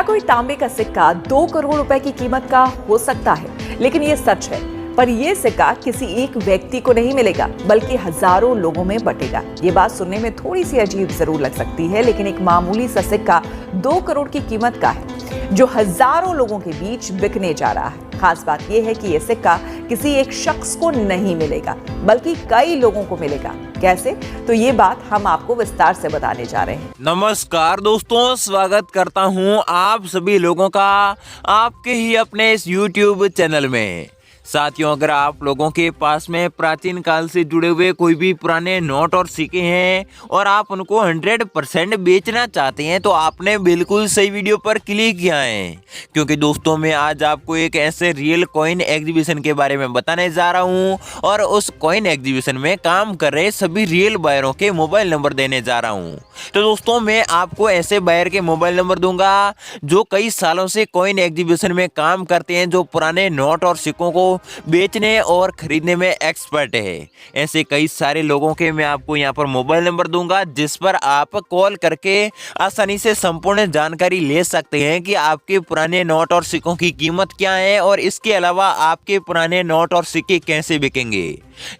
क्या कोई तांबे का सिक्का 2 करोड़ रुपए की कीमत का हो सकता है? लेकिन ये सच है। पर यह सिक्का किसी एक व्यक्ति को नहीं मिलेगा, बल्कि हजारों लोगों में बटेगा। ये बात सुनने में थोड़ी सी अजीब जरूर लग सकती है, लेकिन एक मामूली सा सिक्का 2 करोड़ की कीमत का है, जो हजारों लोगों के बीच बिकने जा रहा है। खास बात यह है कि यह सिक्का किसी एक शख्स को नहीं मिलेगा, बल्कि कई लोगों को मिलेगा। कैसे? तो ये बात हम आपको विस्तार से बताने जा रहे हैं। नमस्कार दोस्तों, स्वागत करता हूं आप सभी लोगों का आपके ही अपने इस YouTube चैनल में। साथियों, अगर आप लोगों के पास में प्राचीन काल से जुड़े हुए कोई भी पुराने नोट और सिक्के हैं और आप उनको 100% बेचना चाहते हैं, तो आपने बिल्कुल सही वीडियो पर क्लिक किया है। क्योंकि दोस्तों, मैं आज आपको एक ऐसे रियल कॉइन एग्जीबिशन के बारे में बताने जा रहा हूं और उस कॉइन एग्जीबिशन में काम कर रहे सभी रियल बायरों के मोबाइल नंबर देने जा रहा हूं। तो दोस्तों, मैं आपको ऐसे बायर के मोबाइल नंबर दूंगा जो कई सालों से कॉइन एग्जीबिशन में काम करते हैं, जो पुराने नोट और सिक्कों को बेचने और खरीदने में एक्सपर्ट है। ऐसे कई सारे लोगों के मैं आपको यहाँ पर मोबाइल नंबर दूंगा, जिस पर आप कॉल करके आसानी से संपूर्ण जानकारी ले सकते हैं कि आपके पुराने नोट और सिक्कों की कीमत क्या है और इसके अलावा आपके पुराने नोट और सिक्के कैसे बिकेंगे।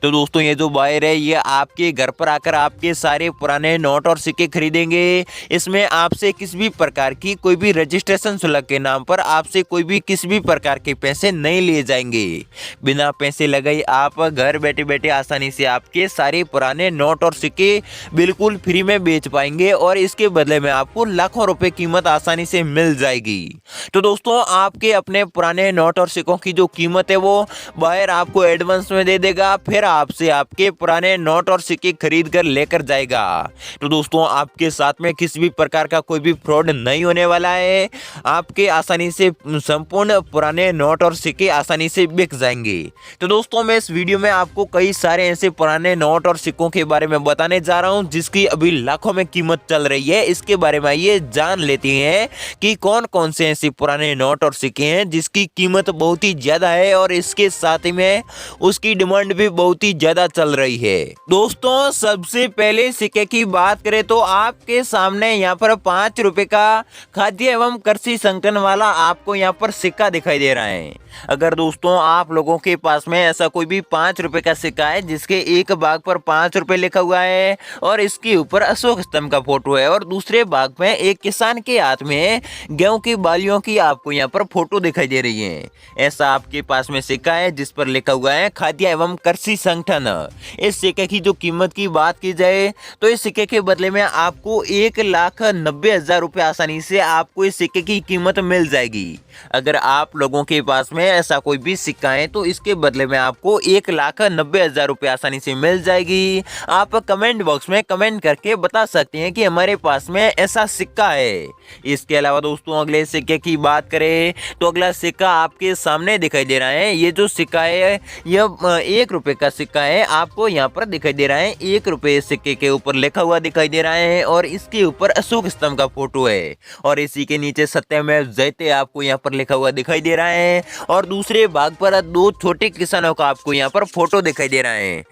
तो दोस्तों, ये जो बायर है ये आपके घर पर आकर आपके सारे पुराने नोट और सिक्के खरीदेंगे। इसमें आपसे किसी भी प्रकार की कोई भी रजिस्ट्रेशन शुल्क के नाम पर आपसे कोई भी किसी भी प्रकार के पैसे नहीं लिए जाएंगे। बिना पैसे लगाए आप घर बैठे बैठे आसानी से आपके सारे पुराने नोट और सिक्के बिल्कुल फ्री में बेच पाएंगे और इसके बदले में आपको लाखों रुपए कीमत आसानी से मिल जाएगी। तो दोस्तों, आपके अपने पुराने नोट और सिक्कों की जो कीमत है वो बायर आपको एडवांस में दे देगा, फिर आपसे आपके पुराने नोट और सिक्के खरीद कर लेकर जाएगा। तो दोस्तों, आपके साथ में किसी भी प्रकार का कोई भी फ्रॉड नहीं होने वाला है। आपके आसानी से संपूर्ण पुराने नोट और सिक्के आसानी से बिक जाएंगे। तो दोस्तों, मैं इस वीडियो में आपको कई सारे ऐसे पुराने नोट और सिक्कों के बारे में बताने जा रहा हूं जिसकी अभी लाखों में कीमत चल रही है। इसके बारे में ये जान लेते हैं कि कौन कौन से ऐसे पुराने नोट और सिक्के हैं जिसकी कीमत बहुत ही ज्यादा है और इसके साथ ही में उसकी डिमांड भी बहुत ही ज्यादा चल रही है। दोस्तों, सबसे पहले सिक्के की बात करें तो आपके सामने यहाँ पर 5 रुपए का खाद्य एवं कृषि संगठन वाला आपको यहाँ पर सिक्का दिखाई दे रहा है। अगर दोस्तों आप लोगों के पास में ऐसा कोई भी 5 रुपए का सिक्का है जिसके एक भाग पर 5 रुपए लिखा हुआ है और इसके ऊपर अशोक स्तंभ का फोटो है और दूसरे भाग में एक किसान के हाथ में गेहूं की बालियों की आपको यहाँ पर फोटो दिखाई दे रही है, ऐसा आपके पास में सिक्का है जिस पर लिखा हुआ है खाद्य एवं कृषि संगठन। इस सिक्के की जो कीमत की बात की जाए तो इस सिक्के के बदले में आपको 1,90,000 रुपए आसानी से आपको इस सिक्के की कीमत मिल जाएगी। अगर आप लोगों के पास में ऐसा कोई भी सिक्का है तो इसके बदले में आपको 1,90,000 रुपए आसानी से मिल जाएगी। आप कमेंट बॉक्स में कमेंट करके बता सकते हैं कि हमारे पास में ऐसा सिक्का है। इसके अलावा दोस्तों, अगले सिक्के की बात करें तो अगला सिक्का आपके सामने दिखाई दे रहा है। ये जो सिक्का है यह 1 रुपए का सिक्का है, आपको यहाँ पर दिखाई दे रहा है। 1 रुपए सिक्के के ऊपर लिखा हुआ दिखाई दे रहा है और इसके ऊपर अशोक स्तंभ का फोटो है और इसी के नीचे सत्यमेव जयते आपको यहाँ पर लिखा हुआ दिखाई दे रहा है और दूसरे भाग पर 2 छोटे किसानों का आपको यहाँ पर फोटो दिखाई दे रहा है।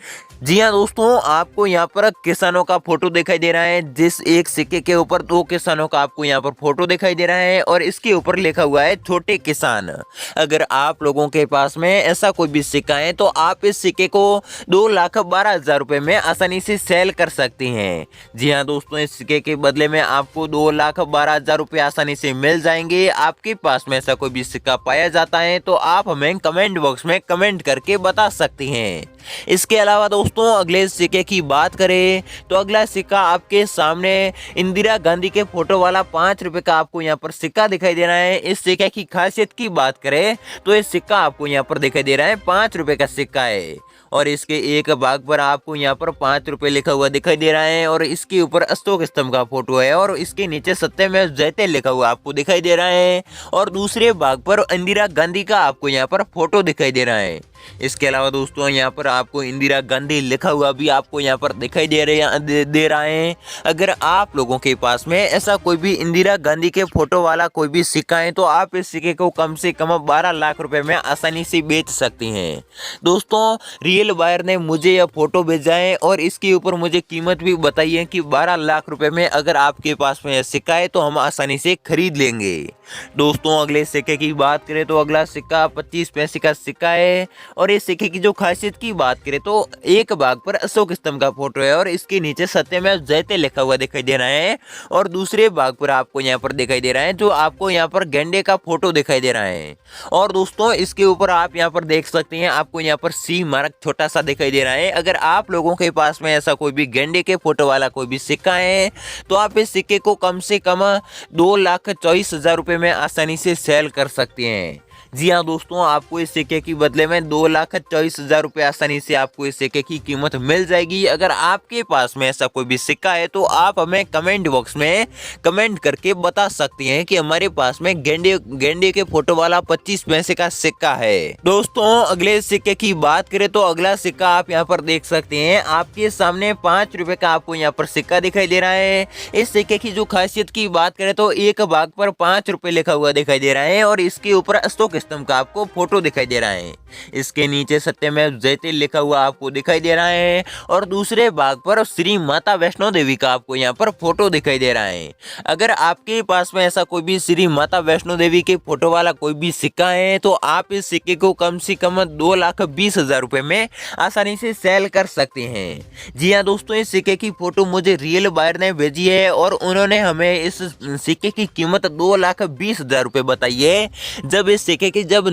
जी हाँ दोस्तों, आपको यहाँ पर किसानों का फोटो दिखाई दे रहा है। जिस एक सिक्के के ऊपर 2 किसानों का आपको यहाँ पर फोटो दिखाई दे रहा है और इसके ऊपर लिखा हुआ है छोटे किसान। अगर आप लोगों के पास में ऐसा कोई भी सिक्का है तो आप इस सिक्के को 2,12,000 रुपए में आसानी से सेल कर सकते हैं। जी हाँ दोस्तों, इस सिक्के के बदले में आपको 2,12,000 रुपए आसानी से मिल जाएंगे। आपके पास में ऐसा कोई भी सिक्का पाया जाता है तो आप हमें कमेंट बॉक्स में कमेंट करके बता सकते हैं। इसके अलावा दोस्तों, अगले सिक्के की बात करें तो अगला सिक्का आपके सामने इंदिरा गांधी के फोटो वाला 5 रुपए का आपको यहाँ पर सिक्का दिखाई दे रहा है। इस सिक्के की खासियत की बात करें तो इस सिक्का आपको यहाँ पर दिखाई दे रहा है 5 रुपए का सिक्का है और इसके एक भाग पर आपको यहाँ पर 5 रुपए लिखा हुआ दिखाई दे रहा है और इसके ऊपर अशोक स्तंभ का फोटो है और इसके नीचे सत्यमेव जयते लिखा हुआ आपको दिखाई दे रहा है और दूसरे भाग पर इंदिरा गांधी का आपको यहाँ पर फोटो दिखाई दे रहा है। इसके अलावा दोस्तों यहाँ पर आपको इंदिरा गांधी लिखा हुआ भी आपको यहाँ पर दिखाई दे रहा है। अगर आप लोगों के पास में ऐसा कोई भी इंदिरा गांधी के फोटो वाला कोई भी सिक्का है तो आप इस सिक्के को कम से कम 12 लाख रुपए में आसानी से बेच सकती हैं। दोस्तों रियल बायर ने मुझे यह फोटो भेजा है और इसके ऊपर मुझे कीमत भी बताई है कि 12 लाख रुपए में अगर आपके पास में यह सिक्का है तो हम आसानी से खरीद लेंगे। दोस्तों अगले सिक्के की बात करें तो अगला सिक्का 25 पैसे का सिक्का है और इस सिक्के की जो खासियत की बात करें तो एक भाग पर अशोक स्तंभ का फोटो है और इसके नीचे सत्यमेव जयते लिखा हुआ दिखाई दे रहा है और दूसरे भाग पर आपको यहाँ पर दिखाई दे रहा है जो आपको यहाँ पर गेंडे का फोटो दिखाई दे रहा है। और दोस्तों इसके ऊपर आप यहाँ पर देख सकते हैं आपको यहाँ पर सी मार्क छोटा सा दिखाई दे रहा है। अगर आप लोगों के पास में ऐसा कोई भी गेंडे के फोटो वाला कोई भी सिक्का है तो आप इस सिक्के को कम से कम 2,24,000 रुपए में आसानी से सेल कर सकते हैं। जी हाँ दोस्तों आपको इस सिक्के की बदले में 2,24,000 रुपये आसानी से आपको इस सिक्के की कीमत मिल जाएगी। अगर आपके पास में ऐसा कोई भी सिक्का है तो आप हमें कमेंट बॉक्स में कमेंट करके बता सकते हैं कि हमारे पास में गेंडे के फोटो वाला 25 पैसे का सिक्का है। दोस्तों अगले सिक्के की बात करें तो अगला सिक्का आप यहाँ पर देख सकते हैं आपके सामने 5 रुपए का आपको यहाँ पर सिक्का दिखाई दे रहा है। इस सिक्के की जो खासियत की बात करें तो एक भाग पर 5 रुपए लिखा हुआ दिखाई दे रहा है और इसके ऊपर अशोक स्तंभ का आपको फोटो दिखाई दे रहा है। इसके नीचे सत्यमेव जयते लिखा हुआ आपको दिखाई दे रहा है और दूसरे भाग पर श्री माता वैष्णो देवी का आपको यहाँ पर फोटो दिखाई दे रहा है। अगर आपके पास में ऐसा कोई भी श्री माता वैष्णो देवी के फोटो वाला कोई भी सिक्का है तो आप इस सिक्के को कम से कम 2,20,000 रुपए में आसानी से सेल कर सकते हैं। जी हाँ दोस्तों इस सिक्के की फोटो मुझे रियल बायर ने भेजी है और उन्होंने हमें इस सिक्के की कीमत 2,20,000 रुपए बताई है। जब इस सिक्के की जब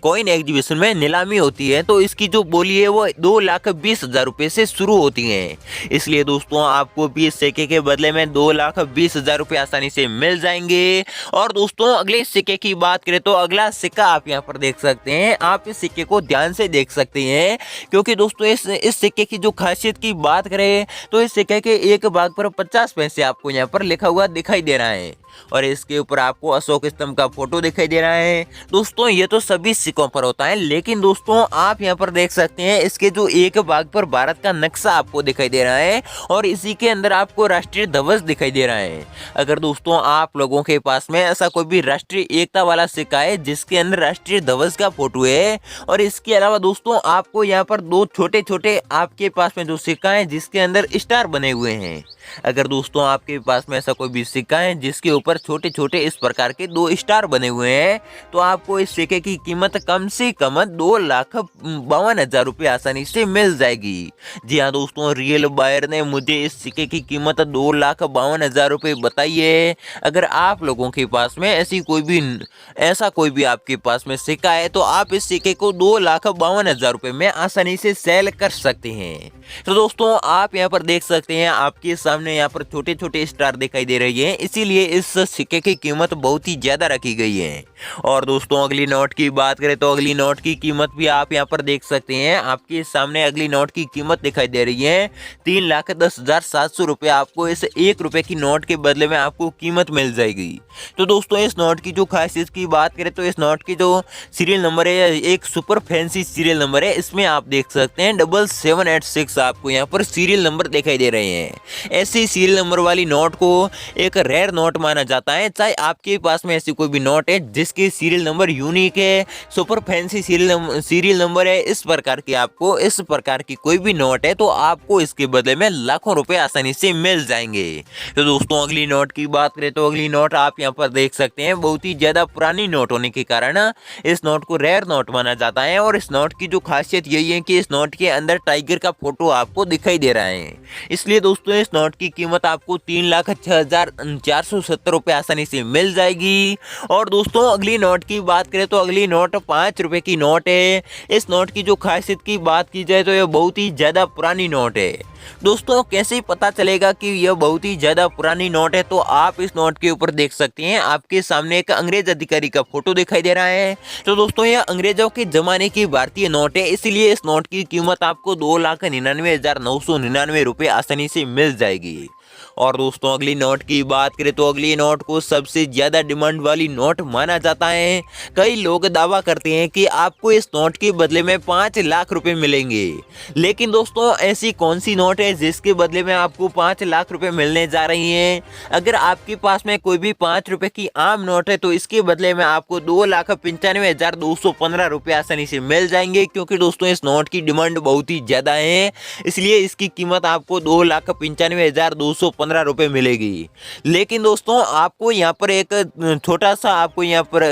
कॉइन एग्जीबिशन में नीलामी होती है तो इसकी जो बोली है वो 2,20,000 रुपए से शुरू होती है। इसलिए दोस्तों आपको भी इस सिक्के के बदले में 2,20,000 रुपए आसानी से मिल जाएंगे। और दोस्तों अगले सिक्के की बात करें तो अगला सिक्का आप यहाँ पर देख सकते हैं। आप इस सिक्के को ध्यान से देख सकते हैं क्योंकि दोस्तों इस सिक्के की जो खासियत की बात करें तो इस सिक्के के एक भाग पर 50 पैसे आपको यहाँ पर लिखा हुआ दिखाई दे रहा है और इसके ऊपर आपको अशोक स्तंभ का फोटो दिखाई दे रहा है। दोस्तों ये तो सभी सिक्कों पर होता है लेकिन दोस्तों आप यहाँ पर देख सकते हैं इसके जो एक भाग पर भारत का नक्शा आपको दिखाई दे रहा है और इसी के अंदर आपको राष्ट्रीय ध्वज दिखाई दे रहा है। अगर दोस्तों आप लोगों के पास में ऐसा कोई भी राष्ट्रीय एकता वाला सिक्का है जिसके अंदर राष्ट्रीय ध्वज का फोटो है और इसके अलावा दोस्तों आपको यहाँ पर दो छोटे छोटे आपके पास में जो सिक्का है जिसके अंदर स्टार बने हुए हैं। अगर दोस्तों आपके पास में ऐसा कोई भी सिक्का है जिसके ऊपर छोटे छोटे इस प्रकार के 2 स्टार बने हुए हैं तो आपको इस सिक्के की कीमत कम से कम 2,52,000 रुपये आसानी से मिल जाएगी। जी हाँ दोस्तों रियल बायर ने मुझे इस सिक्के की कीमत 2,52,000 रुपये बताई है। अगर आप लोगों के पास में ऐसा कोई भी आपके पास में सिक्का है तो आप इस सिक्के को 2,52,000 रुपये में आसानी से सेल कर सकते हैं। तो दोस्तों आप यहाँ पर देख सकते हैं आपके सामने यहाँ पर छोटे छोटे स्टार दिखाई दे रही है इसीलिए इस सिक्के की कीमत बहुत ही ज्यादा रखी गई है। और दोस्तों अगली नोट की बात करें तो अगली नोट की कीमत भी आप यहाँ पर देख सकते हैं। आपके सामने अगली नोट की कीमत दिखाई दे रही है 3,10,700 रुपये। आपको इस 1 रुपए की नोट के बदले में आपको कीमत मिल जाएगी। तो दोस्तों इस नोट की जो खासियत की बात करें तो इस नोट की जो सीरियल नंबर है एक सुपर फैंसी सीरियल नंबर है। इसमें आप देख सकते हैं 7786 आपको यहाँ पर सीरियल नंबर दिखाई दे रहे हैं। ऐसी सीरियल नंबर वाली नोट को एक रेयर नोट माना जाता है। चाहे आपके पास में ऐसी कोई भी नोट है जिसके सीरियल नंबर यूनिक है, सुपर फैंसी सीरियल नंबर है, इस प्रकार की कोई भी नोट है तो आपको इसके बदले में लाखों रुपए आसानी से मिल जाएंगे। तो दोस्तों अगली नोट की बात करें तो अगली नोट आप यहाँ पर देख सकते हैं बहुत ही ज्यादा पुरानी नोट होने के कारण इस नोट को रेयर नोट माना जाता है। और इस नोट की जो खासियत यही है कि इस नोट के अंदर टाइगर का फोटो आपको दिखाई दे रहा है। इसलिए दोस्तों इस नोट की कीमत आपको 3,06,470 रुपये आसानी से मिल जाएगी। और दोस्तों अगली नोट की बात करें तो अगली नोट 5 रुपए की नोट है। इस नोट की जो खासियत की बात की जाए तो यह बहुत ही ज्यादा पुरानी नोट है। दोस्तों कैसे पता चलेगा कि यह बहुत ही ज्यादा पुरानी नोट है तो आप इस नोट के ऊपर देख सकते हैं आपके सामने एक अंग्रेज अधिकारी का फोटो दिखाई दे रहा है। तो दोस्तों यह अंग्रेजों के जमाने की भारतीय नोट है इसलिए इस नोट की कीमत आपको 2,99,999 रुपये आसानी से मिल जाएगी। और दोस्तों अगली नोट की बात करें तो अगली नोट को सबसे ज्यादा डिमांड वाली नोट माना जाता है। कई लोग दावा करते हैं कि आपको इस नोट के बदले में 5 लाख रुपए मिलेंगे। लेकिन दोस्तों ऐसी कौन सी नोट है जिसके बदले में आपको 5 लाख रुपए मिलने जा रही हैं? अगर आपके पास में कोई भी 5 रुपए की आम नोट है तो इसके बदले में आपको 2,95,215 रुपए आसानी से मिल जाएंगे, क्योंकि दोस्तों इस नोट की डिमांड बहुत ही ज्यादा है, इसलिए इसकी कीमत आपको 2,95,215 रुपए मिलेगी। लेकिन दोस्तों आपको यहाँ पर एक छोटा सा आपको यहाँ पर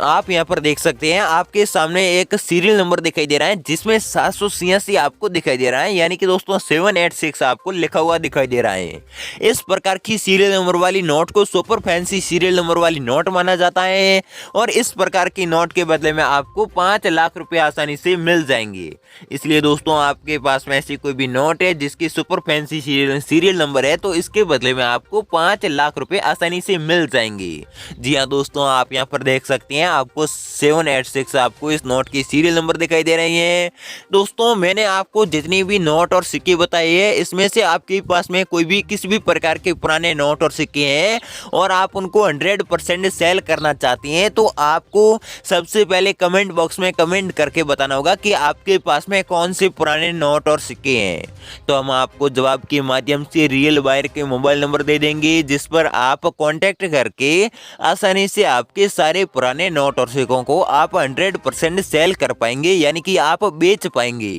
आप यहाँ पर देख सकते हैं, आपके सामने एक सीरियल नंबर दिखाई दे रहा है जिसमें 786 आपको दिखाई दे रहा है, यानी कि दोस्तों 786 आपको लिखा हुआ दिखाई दे रहा है। इस प्रकार की सीरियल नंबर वाली नोट को सुपर फैंसी सीरियल नंबर वाली नोट माना जाता है और इस प्रकार की नोट के बदले में आपको 5 लाख रुपए आसानी से मिल जाएंगे। इसलिए दोस्तों आपके पास में ऐसी कोई भी नोट है जिसकी सुपर फैंसी सीरियल नंबर है तो इसके बदले में आपको 5 लाख रुपए आसानी से मिल जाएंगे। जी हाँ दोस्तों, आप यहाँ पर देख सकते हैं आपको 786 आपको इस नोट की सीरियल नंबर दिखाई दे रही है। दोस्तों मैंने आपको जितनी भी नोट और सिक्के बताए हैं इसमें से आपके पास में कोई भी किसी भी प्रकार के पुराने नोट और सिक्के हैं और आप उनको 100% सेल करना चाहती हैं तो आपको सबसे पहले कमेंट बॉक्स में कमेंट करके बताना होगा कि आपके पास में कौन से पुराने नोट और सिक्के हैं। तो हम आपको जवाब के माध्यम से रियल बायर के मोबाइल नंबर दे देंगे जिस पर आप कांटेक्ट करके आसानी से आपके सारे पुराने नोट और सिक्कों को आप 100% सेल कर पाएंगे, यानी कि आप बेच पाएंगे।